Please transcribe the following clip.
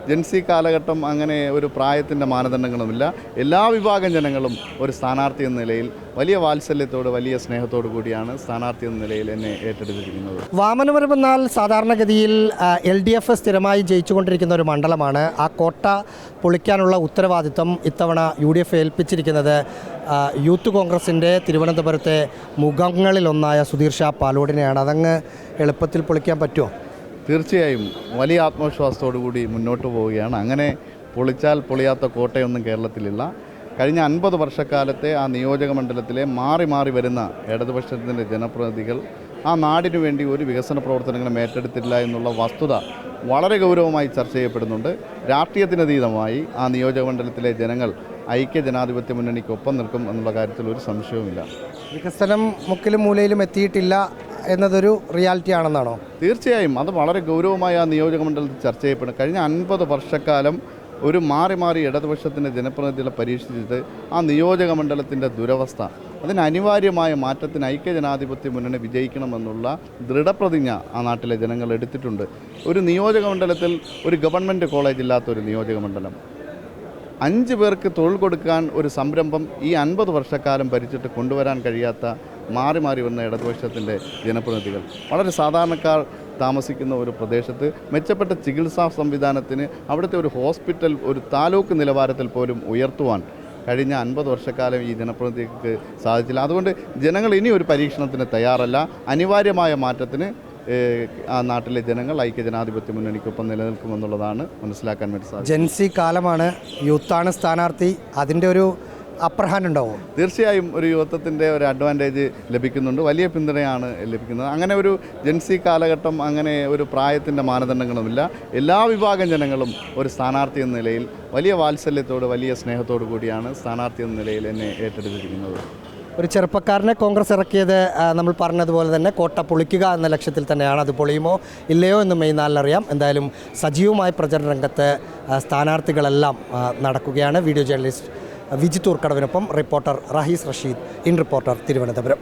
ജൻസി കാലഘട്ടം അങ്ങനെ ഒരു പ്രായത്തിൻ്റെ മാനദണ്ഡങ്ങളുമില്ല. എല്ലാ വിഭാഗം ജനങ്ങളും ഒരു സ്ഥാനാർത്ഥി എന്ന നിലയിൽ വലിയ വാത്സല്യത്തോട് വലിയ സ്നേഹത്തോടു കൂടിയാണ് സ്ഥാനാർത്ഥി എന്ന നിലയിൽ എന്നെ ഏറ്റെടുത്തിരിക്കുന്നത്. വാമനപുരം എന്നാൽ സാധാരണഗതിയിൽ LDF സ്ഥിരമായി ജയിച്ചുകൊണ്ടിരിക്കുന്ന ഒരു മണ്ഡലമാണ്. ആ കോട്ട പൊളിക്കാനുള്ള ഉത്തരവാദിത്വം ഇത്തവണ UDF ഏൽപ്പിച്ചിരിക്കുന്നത് യൂത്ത് കോൺഗ്രസിൻ്റെ തിരുവനന്തപുരത്തെ മുഖങ്ങളിലൊന്നായ സുധീർ ഷാ പാലോടിനെയാണ്. അതങ്ങ് എളുപ്പത്തിൽ പൊളിക്കാൻ പറ്റുമോ? തീർച്ചയായും വലിയ ആത്മവിശ്വാസത്തോടു കൂടി മുന്നോട്ട് പോവുകയാണ്. അങ്ങനെ പൊളിച്ചാൽ പൊളിയാത്ത കോട്ടയൊന്നും കേരളത്തിലില്ല. കഴിഞ്ഞ 50 വർഷക്കാലത്തെ ആ നിയോജക മണ്ഡലത്തിലെ മാറി മാറി വരുന്ന ഇടതുപക്ഷത്തിൻ്റെ ജനപ്രതിനിധികൾ ആ നാടിനു വേണ്ടി ഒരു വികസന പ്രവർത്തനങ്ങളും ഏറ്റെടുത്തില്ല എന്നുള്ള വസ്തുത വളരെ ഗൗരവമായി ചർച്ച ചെയ്യപ്പെടുന്നുണ്ട്. രാഷ്ട്രീയത്തിനതീതമായി ആ നിയോജക മണ്ഡലത്തിലെ ജനങ്ങൾ ഐക്യ ജനാധിപത്യ മുന്നണിക്കൊപ്പം നിൽക്കും എന്നുള്ള കാര്യത്തിൽ ഒരു സംശയവുമില്ല. വികസനം മുക്കിലും മൂലയിലും എത്തിയിട്ടില്ല എന്നതൊരു റിയാലിറ്റി ആണെന്നാണോ? തീർച്ചയായും അത് വളരെ ഗൗരവമായി ആ നിയോജക മണ്ഡലത്തിൽ ചർച്ച ചെയ്യപ്പെടും. കഴിഞ്ഞ 50 വർഷക്കാലം ഒരു മാറി മാറി ഇടതുപക്ഷത്തിൻ്റെ ജനപ്രതിനിധികളെ പരീക്ഷിച്ചിട്ട് ആ നിയോജക മണ്ഡലത്തിൻ്റെ ദുരവസ്ഥ, അതിന് അനിവാര്യമായ മാറ്റത്തിന് ഐക്യജനാധിപത്യ മുന്നണി വിജയിക്കണമെന്നുള്ള ദൃഢപ്രതിജ്ഞ ആ നാട്ടിലെ ജനങ്ങൾ എടുത്തിട്ടുണ്ട്. ഒരു നിയോജക മണ്ഡലത്തിൽ ഒരു ഗവൺമെൻറ് കോളേജ് ഇല്ലാത്തൊരു നിയോജക മണ്ഡലം, 5 പേർക്ക് തൊഴിൽ കൊടുക്കാൻ ഒരു സംരംഭം ഈ 50 വർഷക്കാലം ഭരിച്ചിട്ട് കൊണ്ടുവരാൻ കഴിയാത്ത മാറി മാറി വന്ന ഇടതുപക്ഷത്തിൻ്റെ ജനപ്രതിനിധികൾ വളരെ സാധാരണക്കാർ താമസിക്കുന്ന ഒരു പ്രദേശത്ത് മെച്ചപ്പെട്ട ചികിത്സാ സംവിധാനത്തിന് അവിടുത്തെ ഒരു ഹോസ്പിറ്റൽ ഒരു താലൂക്ക് നിലവാരത്തിൽ പോലും ഉയർത്തുവാൻ കഴിഞ്ഞ 50 വർഷക്കാലം ഈ ജനപ്രതിനിധിക്ക് സാധിച്ചില്ല. അതുകൊണ്ട് ജനങ്ങൾ ഇനി ഒരു പരീക്ഷണത്തിന് തയ്യാറല്ല. അനിവാര്യമായ മാറ്റത്തിന് ആ നാട്ടിലെ ജനങ്ങൾ ഐക്യജനാധിപത്യ മുന്നണിക്കൊപ്പം നിലനിൽക്കുമെന്നുള്ളതാണ് മനസ്സിലാക്കാൻ വേണ്ടി സാധിക്കും. ജൻസി കാലമാണ്, യൂത്താണ് സ്ഥാനാർത്ഥി, അതിൻ്റെ ഒരു അപ്പർ ഹാൻഡ് ഉണ്ടാവും. തീർച്ചയായും ഒരു യുവത്വത്തിൻ്റെ ഒരു അഡ്വാൻറ്റേജ് ലഭിക്കുന്നുണ്ട്, വലിയ പിന്തുണയാണ് ലഭിക്കുന്നത്. അങ്ങനെ ഒരു ജൻസി കാലഘട്ടം അങ്ങനെ ഒരു പ്രായത്തിൻ്റെ മാനദണ്ഡങ്ങളുമില്ല. എല്ലാ വിഭാഗം ജനങ്ങളും ഒരു സ്ഥാനാർത്ഥി എന്ന നിലയിൽ വലിയ വാത്സല്യത്തോട് വലിയ സ്നേഹത്തോടു കൂടിയാണ് സ്ഥാനാർത്ഥി എന്ന നിലയിൽ എന്നെ ഏറ്റെടുത്തിരിക്കുന്നത്. ഒരു ചെറുപ്പക്കാരനെ കോൺഗ്രസ് ഇറക്കിയത് നമ്മൾ പറഞ്ഞതുപോലെ തന്നെ കോട്ട പൊളിക്കുക എന്ന ലക്ഷ്യത്തിൽ തന്നെയാണ്. അത് പൊളിയുമോ ഇല്ലയോ എന്ന് മെയ് 4 അറിയാം. എന്തായാലും സജീവമായ പ്രചരണ രംഗത്ത് സ്ഥാനാർത്ഥികളെല്ലാം നടക്കുകയാണ്. വീഡിയോ ജേർണലിസ്റ്റ് വിജിത്ത് ഊർക്കടവിനൊപ്പം reporter Rahees Rasheed, in reporter, Thiruvananthapuram.